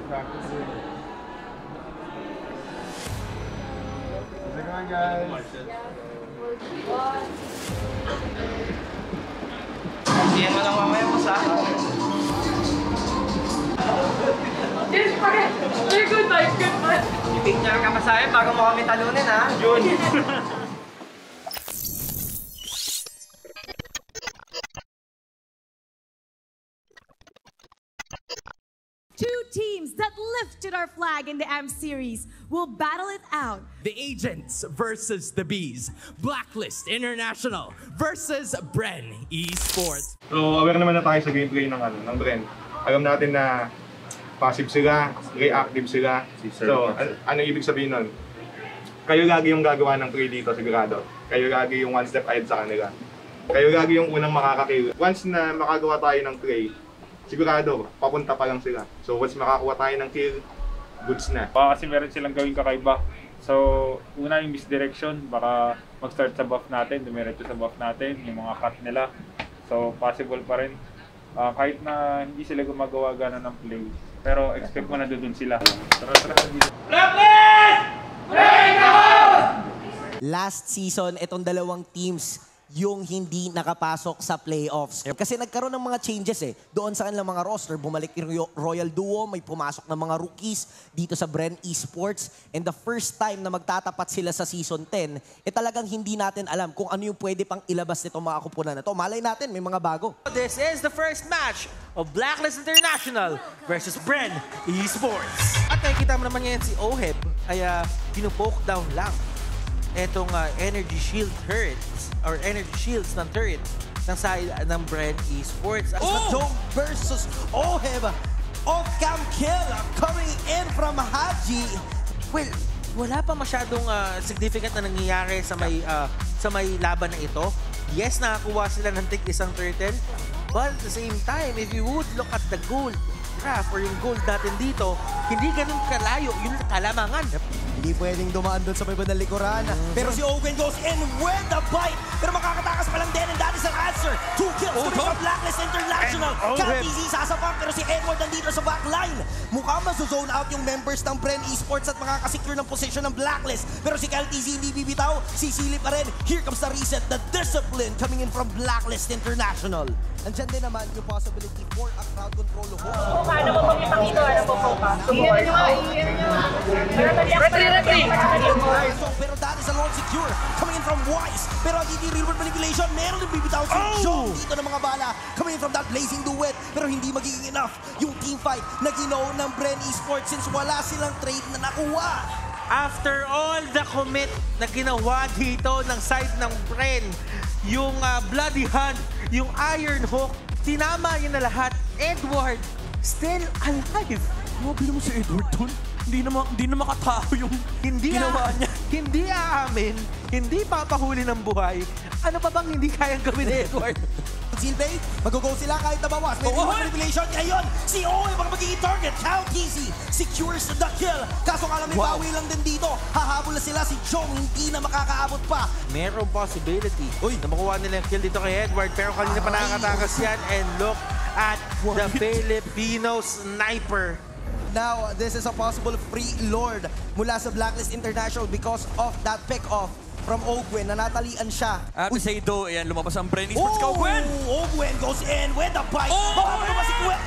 practicing. How's it going, guys? Siyan mo lang mamaya mo sa Yes, pare! Good night, good night! i-picture ka pa sa akin bago mo kami talunin, ha? Jun! Two teams that lifted our flag in the M Series will battle it out. The Agents versus the Bees. Blacklist International versus Bren Esports. So, aware naman na tayo sa gameplay ng Bren. Alam natin na passive sila, reactive sila. So, ano ibig sabihin nun? Kayo lagi yung gagawa ng play dito, sigurado. Kayo lagi yung one step ahead sa kanila. Kayo lagi yung unang makakakill. Once na makagawa tayo ng play, sigurado, papunta pa lang sila. So, once makakuha tayo ng kill, goods na. Baka kasi meron silang gawing kakaiba. So, una yung misdirection, baka mag-start sa buff natin, dumiretso sa buff natin, yung mga cut nila. So, possible pa rin. Kahit na hindi sila gumagawa gano'n ng play, pero expect mo na doon sila. Last season, itong dalawang teams yung hindi nakapasok sa playoffs. Kasi nagkaroon ng mga changes doon sa kanilang mga roster. Bumalik yung Royal Duo, may pumasok ng mga rookies dito sa Bren Esports. And the first time na magtatapat sila sa Season 10, talagang hindi natin alam kung ano yung pwede pang ilabas nito mga kupunan na to. Malay natin, may mga bago. This is the first match of Blacklist International versus Bren Esports. At nakikita mo naman ngayon si Oheb ay pinupoke down lang etong energy shield turrets or energy shields ng turret ng side ng Bren Esports. Jong versus Oheb. Off-cam kill coming in from Haji. Well, wala pa masyadong significant na nangyayari sa may laban na ito. Yes, nakakuha sila ng tig isang turtle. But at the same time, if you would look at the gold graph or yung gold natin dito, hindi ganun kalayo yung kalamangan. Hindi pwedeng dumaan doon sa may bandang likuran. Pero si Owen goes in with the bite. Pero makakatakas pa lang din and that is an answer. 2 kills coming from Blacklist International. Cat-easy sasapang pero si Edward nandito sa backline. Mukhang mazo-zone out yung members ng Bren Esports at makakasecure ng position ng Blacklist. Pero si Cat-easy hindi bibitaw. Sisilip pa rin. Here comes the reset. The discipline coming in from Blacklist International. Andyan din naman yung possibility for a crowd control hold. Paano mo pag ipakito? Ano po po pa? Iyan nyo! Pero that is a long secure coming in from Wise. Pero ang hindi real world manipulation, meron din bibitaw si John dito ng mga bala coming in from that blazing duet. Pero hindi magiging enough yung team fight na ginawa ng Bren Esports since wala silang trade na nakuha. After all the commit na ginawa dito ng side ng Bren, yung Bloody Hand, yung Iron Hawk, tinama yun na lahat. Edward, still alive. Grabe naman si Edward dun. Hindi na makatao yung ginawa niya. Hindi aamin, hindi papahuli ng buhay. Ano pa bang hindi kayang gawin ni Edward? Silvey, mag-go sila kahit nabawas. May manipulation. Ngayon, si Owe bang magiging target. Count easy. Secures the kill. Kaso nga lang may bawi lang din dito. Hahabol na sila. Si Jong hindi na makakaabot pa. Merong possibility na makuha nila yung kill dito kay Edward. Pero kanina pa nakakatakas yan. And look at the Filipino sniper. Now, this is a possible free lord mula sa Blacklist International because of that pick-off from Ogwen, na natalian siya. At say do, ayan, lumabas ang Bren Esports ka, Ogwen! Ogwen goes in with the bite. Baka naman si Gwen.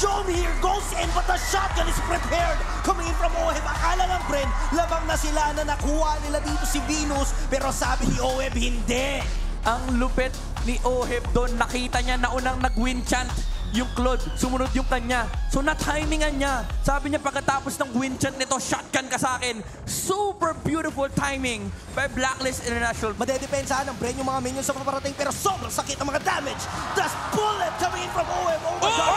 John here goes in, but the shotgun is prepared. Coming in from Oheb, akala ng Bren, labang na sila na nakuha nila dito si Venus. Pero sabi ni Oheb, hindi. Ang lupit ni Oheb doon, nakita niya na unang nag-win chant yung Claude, sumunod yung kanya. So na-timingan niya. Sabi niya pagkatapos ng win chant nito, shotgun ka sa akin. Super beautiful timing by Blacklist International. Madedepensahan ng Bren yung mga minions sa paparating pero sobrang sakit ang mga damage. The bullet coming in from Oheb. Oh my God!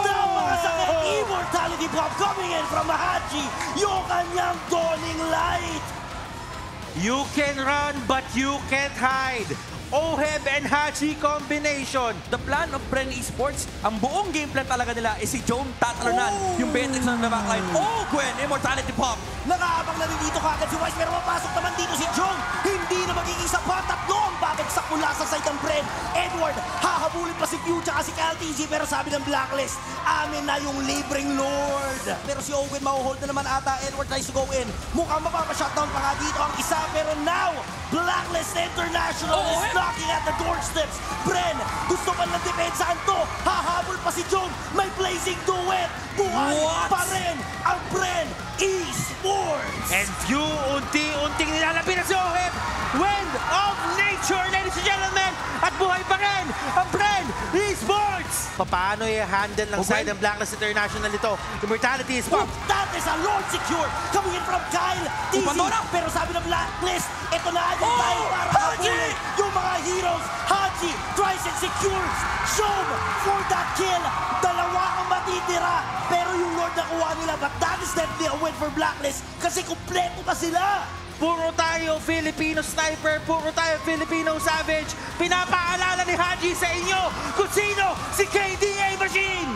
Stop mga sakit! Immortality bomb coming in from Haji. Yung kanyang dawning light. You can run but you can't hide. Oheb and Haji combination. The plan of Bren Esports, ang buong game plan talaga nila is si Jom tatalunan yung Beatrix ng backline. Oh, Gwen, Immortality Pop. Nakaabang na rin dito kagad si Wise, pero mapasok naman dito si Jong. Hindi na magiging isa pa. Tatlo ang babagsak mula sa side ng Bren. Edward, hahabulin pa si Q tsaka si KLTG, pero sabi ng Blacklist, amin na yung libreng Lord. Pero si Owen mahuhold na naman ata. Edward tries to go in. Mukhang mapapashutdown pa nga dito ang isa, pero now, Blacklist International is knocking at the doorsteps. Bren, gusto pa ng depensahan to. Hahabol pa si Jong. May blazing duet. Buhay pa rin ang Bren Esports. And few unti-unting nilalapit na si Oheb. Wind of Nature, ladies and gentlemen. At buhay pa rin ang Bren Esports. Paano i-handle ng side ng Blacklist International ito? Immortality is popped. That is a Lord secure coming in from Kyle TZ. Pero sabi ng Blacklist, ito na yung time para habulin yung mga heroes. Haji tries and secures Shom for that kill. Dalawa ang matitira. Pero yung Lord nakuha nila. But that is definitely a win for Blacklist kasi kumpleto pa sila. Puro tayo Filipino sniper, puro tayo Filipino savage. Pinapaalala ni Haji sa inyo kung sino si KDA Machine.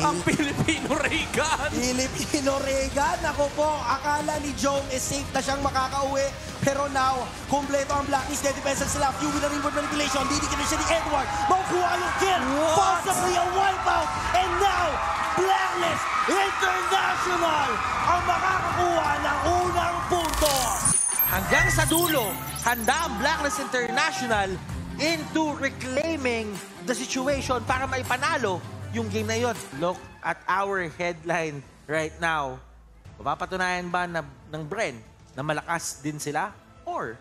Ang Filipino Reagan. Filipino Reagan. Ako po, akala ni Jong is safe na siyang makakauwi. Pero now, kumpleto ang Blacklist. Defense sila. Few with a rimboard manipulation. Didikit na siya ni Edward. Makukuha yung kill. Possibly a wipeout. And now, Blacklist International ang makakakuha ng unang punto. Hanggang sa dulo, handa ang Blacklist International into reclaiming the situation para maipanalo yung game na yun. Look at our headline right now. Mapapatunayan ba ng Bren na malakas din sila? Or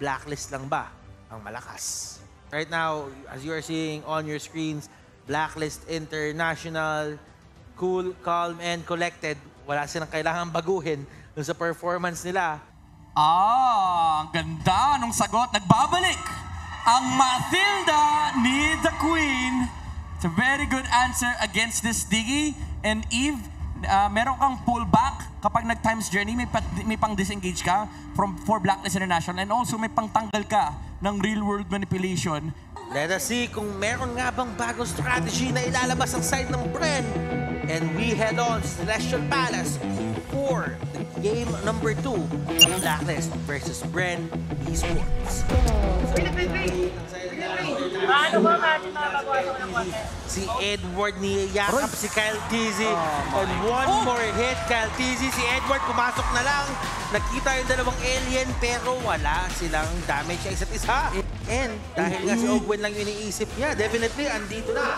Blacklist lang ba ang malakas? Right now, as you are seeing on your screens, Blacklist International, cool, calm, and collected. Wala silang kailangan baguhin dun sa performance nila. Ang ganda nung sagot. Nagbabalik ang Mathilda ni The Queen. It's a very good answer against this Diggy. And Eve, meron kang pullback kapag nag-times journey, may pang-disengage ka for Blacklist International. And also may pang-tanggal ka ng real-world manipulation. Let us see kung meron nga bang bagong strategy na ilalabas ang side ng Bren. And we head on to Celestial Palace for the game number 2 of Blacklist versus Bren Esports. Si Edward niyayakap si Kyle TZ. And one more hit, Kyle TZ. Si Edward pumasok na lang. Nakita yung dalawang alien pero wala silang damage sa isa't isa. And dahil nga si Ogwen lang yung iniisip niya, definitely andito na.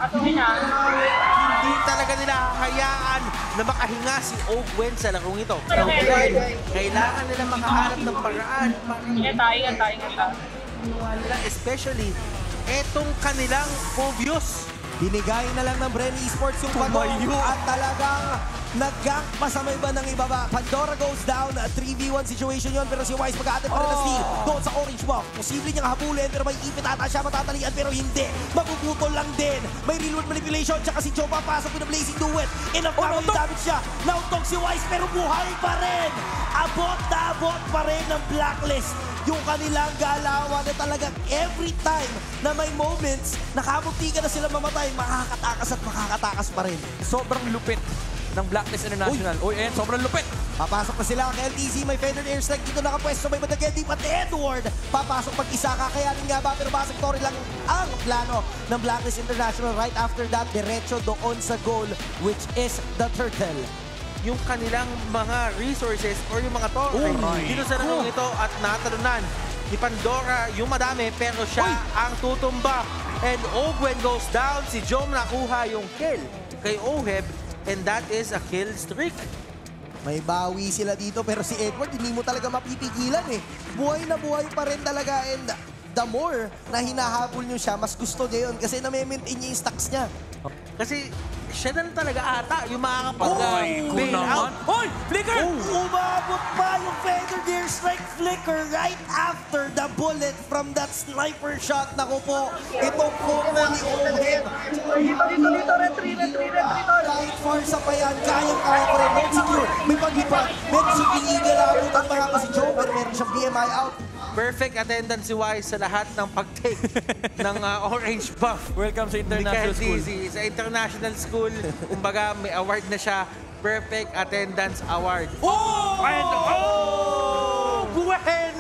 Hindi talaga nila hayaan na makahinga si Ogwen sa larong ito. Kailangan nila makahanap ng paraan. Ingat. Especially, etong kanilang Phobius. Binigay na lang ng Bren Esports yung pagong at talagang nag-gank pa sa may bandang ibaba. Pandora goes down, 3v1 situation yon pero si Wise mag-aatin pa rin na steal doon sa orange buff. Posible niyang habulin pero may ipit ata siya matatalian pero hindi. Magugutol lang din. May real-world manipulation tsaka si Joe papasok with a blazing duet. Enough family damage siya. Nauntog si Wise pero buhay pa rin. Abot na abot pa rin ng Blacklist yung kanilang galawan na talagang every time na may moments, nakamuntikan na sila mamatay, makakatakas at makakatakas pa rin. Sobrang lupit ng Blacklist International. Uy, sobrang lupit. Papasok na sila ang LTZ, may feathered airstrike dito nakapwesto, may Madagedi, pati Edward. Papasok mag-isa, kakayanin nga ba, pero basag story lang ang plano ng Blacklist International. Right after that, diretso doon sa goal, which is the turtle. Yung kanilang mga resources or yung mga torre dito sa larong ito at natalunan ni Pandora yung madami pero siya ang tutumba. And Ogwen goes down. Si Jom nakuha yung kill kay Oheb and that is a kill streak. May bawi sila dito pero si Edward hindi mo talaga mapipigilan eh. Buhay na buhay pa rin talaga and the more na hinahabol nyo siya, mas gusto niya yun kasi na-maintain niya yung stacks niya. Kasi siya na talaga ata yung makakapag-bail out. Hoy! Flicker! Umabot pa yung feathered airstrike flicker right after the bullet from that sniper shot. Naku po, itong combo ni Oheb. Dito, kahit farsa pa yan, kayang-kaya pa rin. Not secure, may paglipat. Medyo illegal abutan pa nga pa si Joe, pero meron siyang BMI out. Perfect attendance si Wise sa lahat ng pag-take ng orange buff. Welcome sa international school. Sa international school, kumbaga may award na siya Perfect Attendance Award. Oh! And Gwen!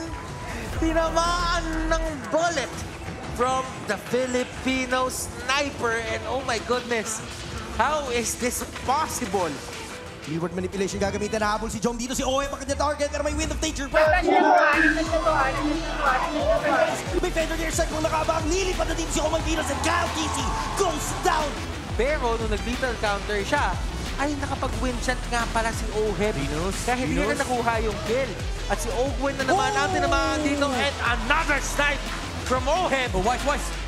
Tinamaan ng bullet from the Filipino sniper. And oh my goodness, how is this possible? Leeward manipulation gagamitin. Nahabol si Jom dito. Si Oe ang kanya target pero may Wind of Nature. May Fender near side kung nakabang. Lilipad na din si Oman Venus and Kyle Casey goes down. Pero nung nag-lethal counter siya, ay nakapag-win shot nga pala si Oheb. Kaya hindi na nakuha yung kill. At si Ogwen na naman ang tinamaan dito. And another snipe from Oheb. Wise.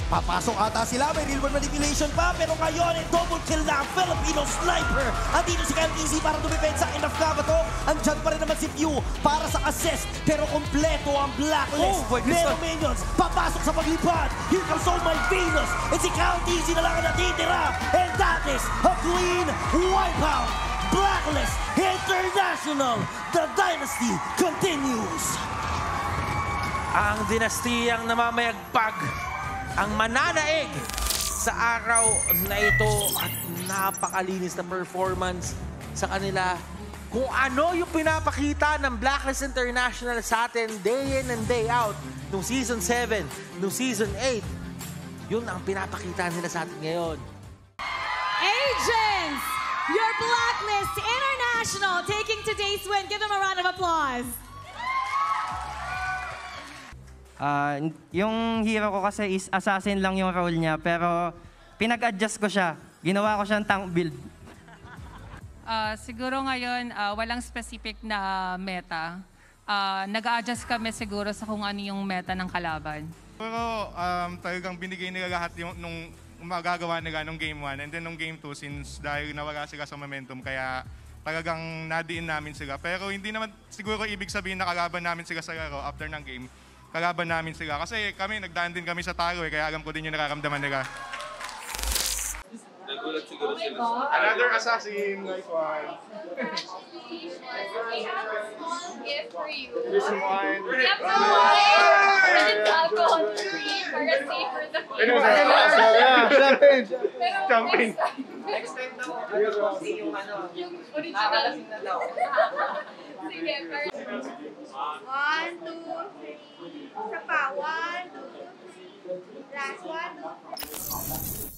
Papasok ata sila, may real world manipulation pa, pero ngayon ay double kill na ang Filipino sniper. Andito si Kyle Casey para dumipensa. Enough na ba to? Andyan pa rin naman si Pew para sa assist, pero kompleto ang blacklist. Meron minions, papasok sa paglipad. Here comes All My Venus, and si Kyle Casey na lang ang natitira. And that is a clean wipeout. Blacklist International, the dynasty continues. Ang dinastiyang namamayagpag, ang mananaig sa araw na ito at napakalinis na performance sa kanila. Kung ano yung pinapakita ng Blacklist International sa atin day in and day out nung Season 7, nung Season 8, yun ang pinapakita nila sa atin ngayon. Agents, your Blacklist International taking today's win. Give them a round of applause. Yung hero ko kasi is assassin lang yung role niya, pero pinag-adjust ko siya. Ginawa ko siyang tank build. Siguro ngayon, walang specific na meta. Nag-a-adjust kami siguro sa kung ano yung meta ng kalaban. Pero talagang binigay nila lahat yung nung magagawa nila nung Game 1. And then nung Game 2, since dahil nawala sila sa momentum, kaya talagang nadiin namin sila. Pero hindi naman siguro ibig sabihin na kalaban namin sila sa laro after ng game. Kalaban namin sila. Kasi kami, nagdaan din kami sa talo kaya alam ko din yung nararamdaman nila. Nagulat siguro sila. Another assassin, nice one. Gift for you. This one. Alcohol free para safer the Jumping. Next time daw, yung ano, yung original. nakakalasing na daw. Sige, para... 1, 2, 3. Isa pa. 1, 2, 3. Last one.